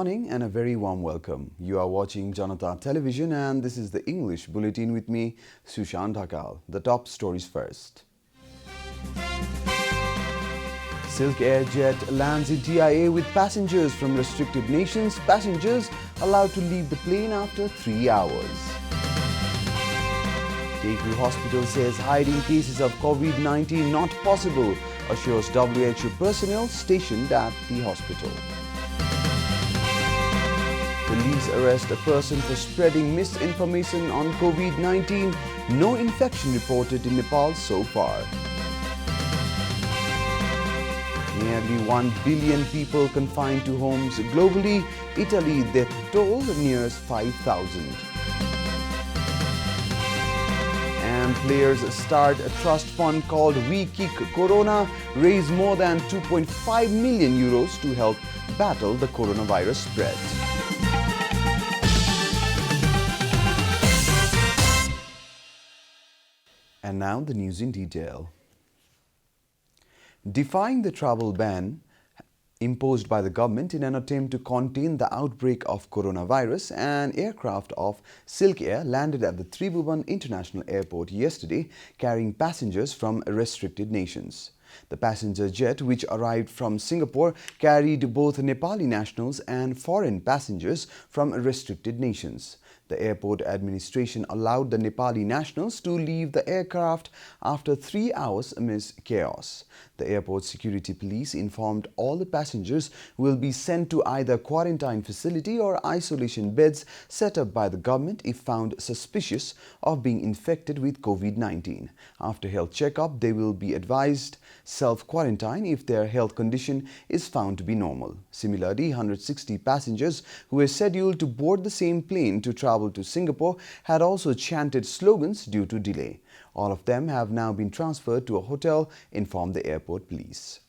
morning and a very warm welcome. You are watching JanataTelevision and this is the English Bulletin with me, Sushant Dhakal. The top stories first. Silk Air jet lands in TIA with passengers from restricted nations. Passengers allowed to leave the plane after 3 hours. Teku Hospital says hiding cases of COVID-19 not possible, assures WHO personnel stationed at the hospital. Police arrest a person for spreading misinformation on COVID-19. No infection reported in Nepal so far. Nearly 1 billion people confined to homes globally. Italy death toll nears 5,000. And players start a trust fund called We Kick Corona, raise more than 2.5 million euros to help battle the coronavirus spread. And now the news in detail. Defying the travel ban imposed by the government in an attempt to contain the outbreak of coronavirus, an aircraft of Silk Air landed at the Tribhuvan International Airport yesterday, carrying passengers from restricted nations. The passenger jet, which arrived from Singapore, carried both Nepali nationals and foreign passengers from restricted nations. The airport administration allowed the Nepali nationals to leave the aircraft after 3 hours amidst chaos. The airport security police informed all the passengers will be sent to either quarantine facility or isolation beds set up by the government if found suspicious of being infected with COVID-19. After health checkup, they will be advised self-quarantine if their health condition is found to be normal. Similarly, 160 passengers who were scheduled to board the same plane to travel to Singapore had also chanted slogans due to delay. All of them have now been transferred to a hotel, informed the airport police.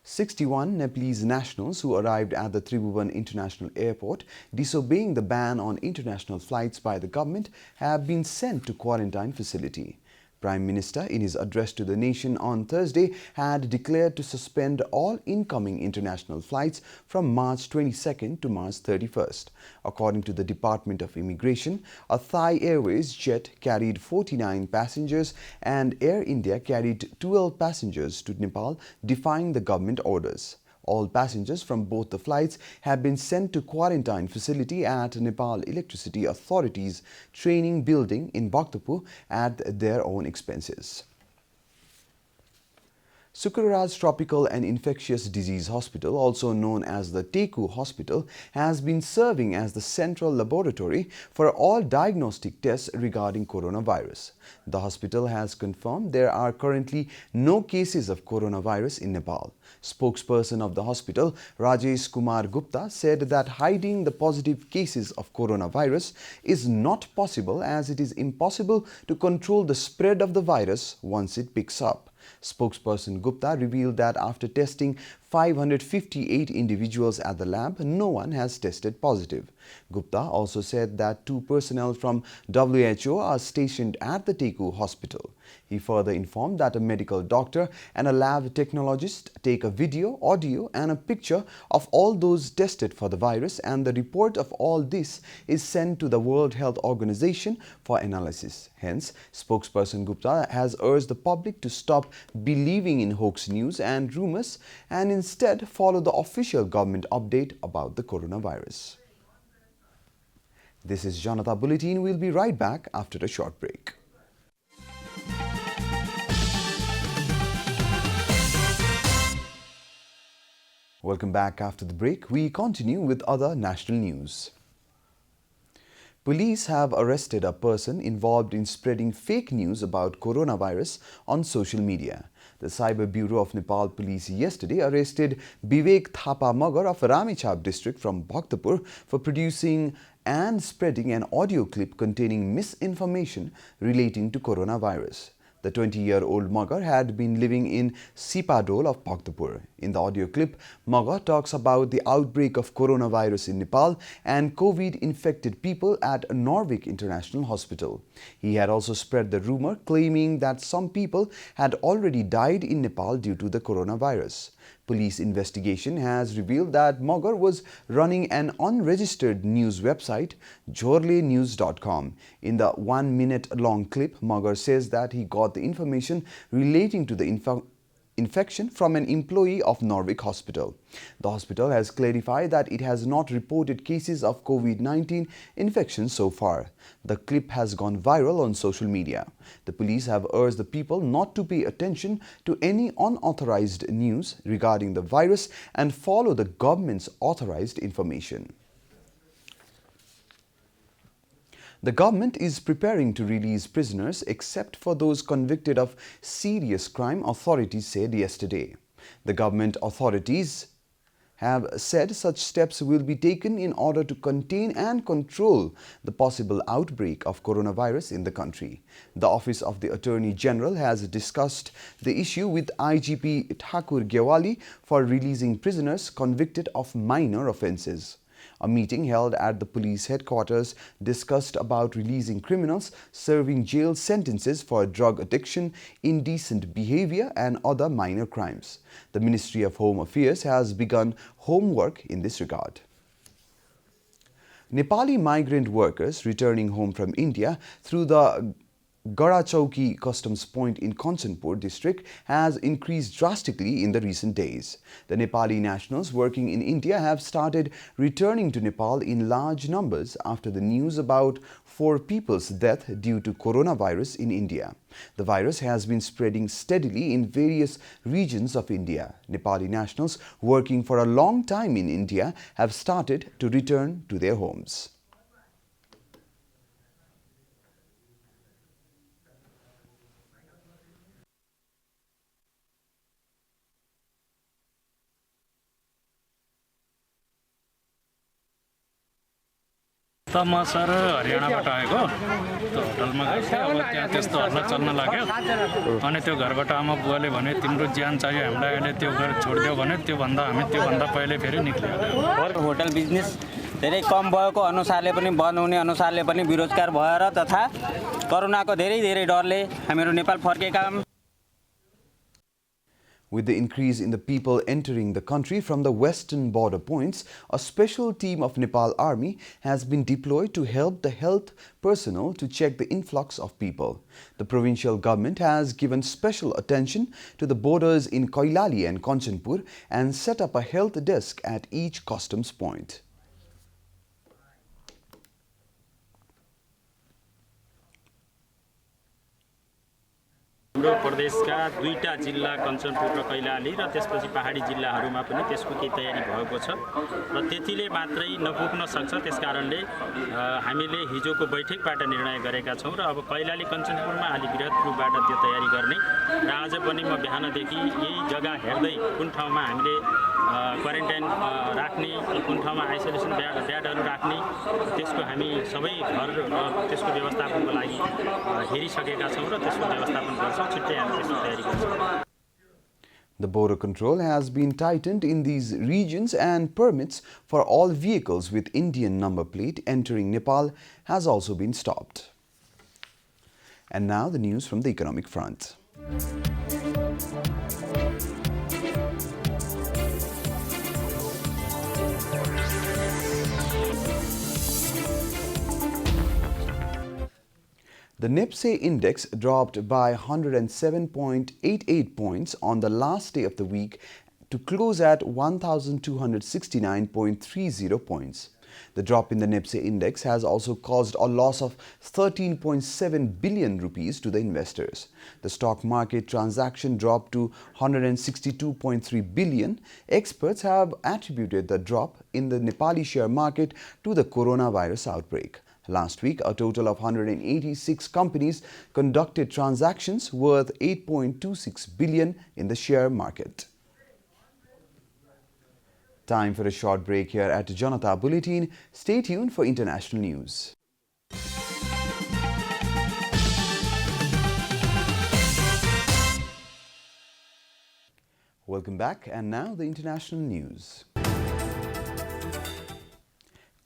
61 Nepalese nationals who arrived at the Tribhuvan International Airport, disobeying the ban on international flights by the government, have been sent to quarantine facility. Prime Minister, in his address to the nation on Thursday, had declared to suspend all incoming international flights from March 22nd to March 31st. According to the Department of Immigration, a Thai Airways jet carried 49 passengers and Air India carried 12 passengers to Nepal, defying the government orders. All passengers from both the flights have been sent to quarantine facility at Nepal Electricity Authority's training building in Bhaktapur at their own expenses. Sukaraj Tropical and Infectious Disease Hospital, also known as the Teku Hospital, has been serving as the central laboratory for all diagnostic tests regarding coronavirus. The hospital has confirmed there are currently no cases of coronavirus in Nepal. Spokesperson of the hospital, Rajesh Kumar Gupta, said that hiding the positive cases of coronavirus is not possible as it is impossible to control the spread of the virus once it picks up. Spokesperson Gupta revealed that after testing 558 individuals at the lab, no one has tested positive. Gupta also said that 2 personnel from WHO are stationed at the Teku hospital. He further informed that a medical doctor and a lab technologist take a video, audio and a picture of all those tested for the virus, and the report of all this is sent to the World Health Organization for analysis. Hence, spokesperson Gupta has urged the public to stop believing in hoax news and rumors and instead follow the official government update about the coronavirus. This is Janata Bulletin. We'll be right back after a short break. Welcome back after the break. We continue with other national news. Police have arrested a person involved in spreading fake news about coronavirus on social media. The Cyber Bureau of Nepal Police yesterday arrested Vivek Thapa Magar of Ramechhap district from Bhaktapur for producing and spreading an audio clip containing misinformation relating to coronavirus. The 20-year-old Magar had been living in Sipadol of Bhaktapur. In the audio clip, Magar talks about the outbreak of coronavirus in Nepal and COVID-infected people at Norvik International Hospital. He had also spread the rumor claiming that some people had already died in Nepal due to the coronavirus. Police investigation has revealed that Magar was running an unregistered news website, jorlenews.com. In the 1-minute long clip, Magar says that he got the information relating to the infection from an employee of Norwich Hospital. The hospital has clarified that it has not reported cases of COVID-19 infection so far. The clip has gone viral on social media. The police have urged the people not to pay attention to any unauthorized news regarding the virus and follow the government's authorized information. The government is preparing to release prisoners except for those convicted of serious crime, authorities said yesterday. The government authorities have said such steps will be taken in order to contain and control the possible outbreak of coronavirus in the country. The Office of the Attorney General has discussed the issue with IGP Thakur Gewali for releasing prisoners convicted of minor offences. A meeting held at the police headquarters discussed about releasing criminals serving jail sentences for drug addiction, indecent behavior and other minor crimes. The Ministry of Home Affairs has begun homework in this regard. Nepali migrant workers returning home from India through the Garachauki customs point in Kanchanpur district has increased drastically in the recent days. The Nepali nationals working in India have started returning to Nepal in large numbers after the news about 4 people's death due to coronavirus in India. The virus has been spreading steadily in various regions of India. Nepali nationals working for a long time in India have started to return to their homes. म sir हरियाणाबाट आएको त्यो होटलमा गएँ अब त्यहाँ त्यस्तो हल्ला चल्न लाग्यो अनि त्यो घरबाट आमा बुवाले भने तिम्रो ज्यान चाहियो हामीलाई अहिले त्यो घर छोडिदियो भने त्योभन्दा पहिले फेरि निक्लियो होटल बिजनेस धेरै कम भएको अनुसारले पनि बन्द हुने अनुसारले पनि बेरोजगार भएर तथा कोरोनाको धेरै डरले हामीहरू Nepal फर्केका With the increase in the people entering the country from the western border points, a special team of Nepal Army has been deployed to help the health personnel to check the influx of people. The provincial government has given special attention to the borders in Koilali and Kanchanpur and set up a health desk at each customs point. हाम्रो प्रदेशका 2टा जिल्ला कञ्चनपुर र कैलाली र त्यसपछि पहाडी जिल्लाहरूमा पनि त्यसको केही तयारी भएको छ र त्यतिले मात्रै नपुग्न सक्छ। त्यसकारणले हामीले हिजोको बैठकबाट निर्णय गरेका छौं र अब कैलाली कञ्चनपुरमा अलि बृहत रूपबाट त्यो तयारी गर्ने र आज पनि म बिहानदेखि यही जग्गा हेर्दै कुन ठाउँमा हामीले क्वारेन्टाइन राख्ने, कुन ठाउँमा आइसोलेसन ब्याडहरू राख्ने त्यसको हामी सबै घर र त्यसको व्यवस्थापनको लागि हेरिसकेका छौं र त्यसको व्यवस्थापन गर्छौं। The border control has been tightened in these regions and permits for all vehicles with Indian number plate entering Nepal has also been stopped. And now the news from the economic front. The NIPSE index dropped by 107.88 points on the last day of the week to close at 1,269.30 points. The drop in the NIPSE index has also caused a loss of 13.7 billion rupees to the investors. The stock market transaction dropped to 162.3 billion. Experts have attributed the drop in the Nepali share market to the coronavirus outbreak. Last week, a total of 186 companies conducted transactions worth 8.26 billion in the share market. Time for a short break here at Janata Bulletin. Stay tuned for international news. Welcome back, and now the international news.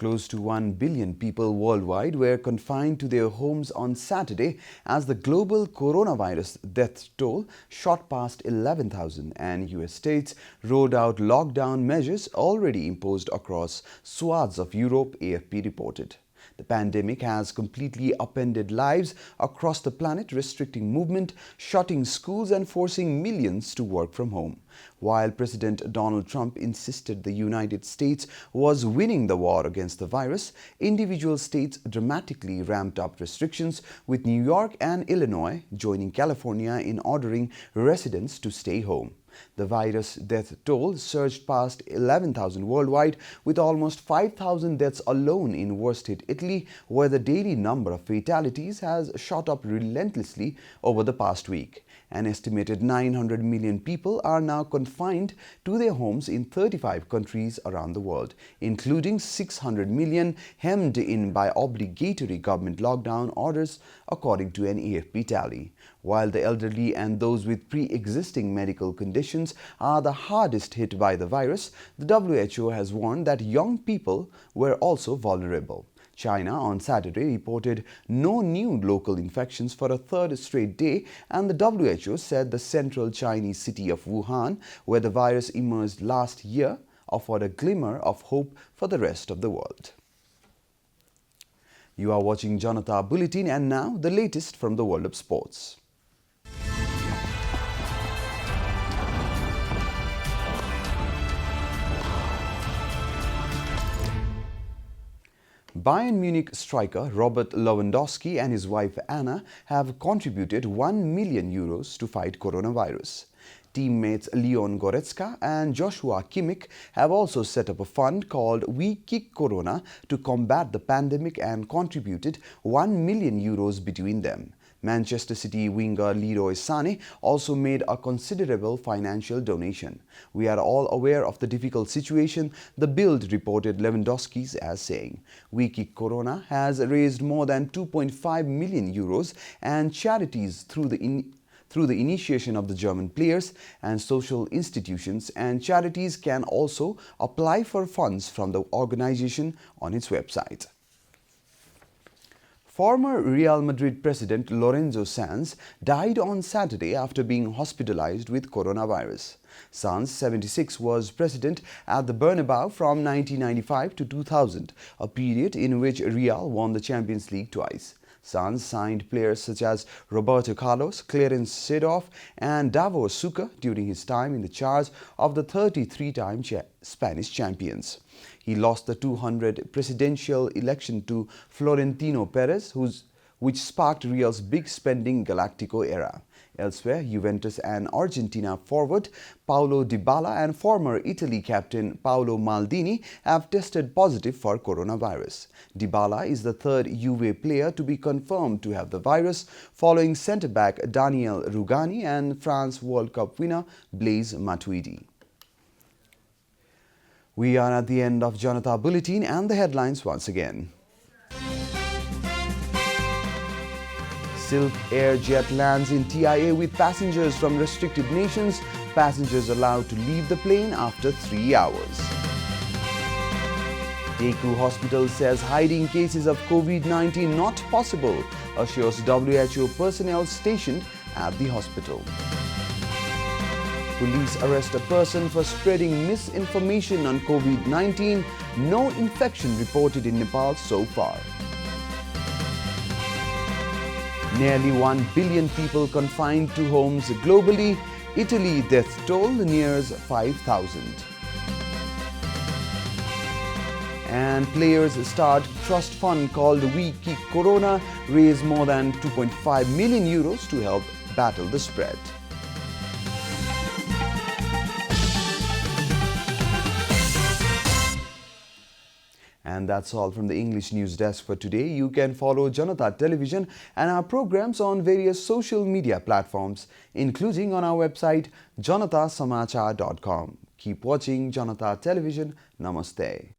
Close to 1 billion people worldwide were confined to their homes on Saturday as the global coronavirus death toll shot past 11,000 and US states rolled out lockdown measures already imposed across swaths of Europe, AFP reported. The pandemic has completely upended lives across the planet, restricting movement, shutting schools and forcing millions to work from home. While President Donald Trump insisted the United States was winning the war against the virus, individual states dramatically ramped up restrictions, with New York and Illinois joining California in ordering residents to stay home. The virus death toll surged past 11,000 worldwide, with almost 5,000 deaths alone in worst-hit Italy, where the daily number of fatalities has shot up relentlessly over the past week. An estimated 900 million people are now confined to their homes in 35 countries around the world, including 600 million hemmed in by obligatory government lockdown orders, according to an AFP tally. While the elderly and those with pre-existing medical conditions are the hardest hit by the virus, the WHO has warned that young people were also vulnerable. China on Saturday reported no new local infections for a third straight day, and the WHO said the central Chinese city of Wuhan, where the virus emerged last year, offered a glimmer of hope for the rest of the world. You are watching Janata Bulletin, and now the latest from the world of sports. Bayern Munich striker Robert Lewandowski and his wife Anna have contributed €1 million to fight coronavirus. Teammates Leon Goretzka and Joshua Kimmich have also set up a fund called We Kick Corona to combat the pandemic and contributed €1 million between them. Manchester City winger Leroy Sané also made a considerable financial donation. "We are all aware of the difficult situation," the Bild reported Lewandowski as saying. We Kick Corona has raised more than €2.5 million and charities through the initiation of the German players and social institutions, and charities can also apply for funds from the organization on its website. Former Real Madrid president Lorenzo Sanz died on Saturday after being hospitalized with coronavirus. Sanz, 76, was president at the Bernabeu from 1995 to 2000, a period in which Real won the Champions League twice. Sanz signed players such as Roberto Carlos, Clarence Seedorf and Davor Suker during his time in the charge of the 33-time Spanish champions. He lost the 200 presidential election to Florentino Perez, which sparked Real's big spending Galactico era. Elsewhere, Juventus and Argentina forward Paulo Dybala and former Italy captain Paolo Maldini have tested positive for coronavirus. Dybala is the third Juve player to be confirmed to have the virus, following centre-back Daniel Rugani and France World Cup winner Blaise Matuidi. We are at the end of Janata Bulletin, and the headlines once again. Silk Air jet lands in TIA with passengers from restricted nations. Passengers allowed to leave the plane after 3 hours. Daegu Hospital says hiding cases of COVID-19 not possible, assures WHO personnel stationed at the hospital. Police arrest a person for spreading misinformation on COVID-19. No infection reported in Nepal so far. Nearly 1 billion people confined to homes globally. Italy death toll nears 5,000. And players start trust fund called We Kick Corona, raise more than €2.5 million to help battle the spread. And that's all from the English News Desk for today. You can follow Janata Television and our programs on various social media platforms, including on our website janatasamachar.com. Keep watching Janata Television. Namaste.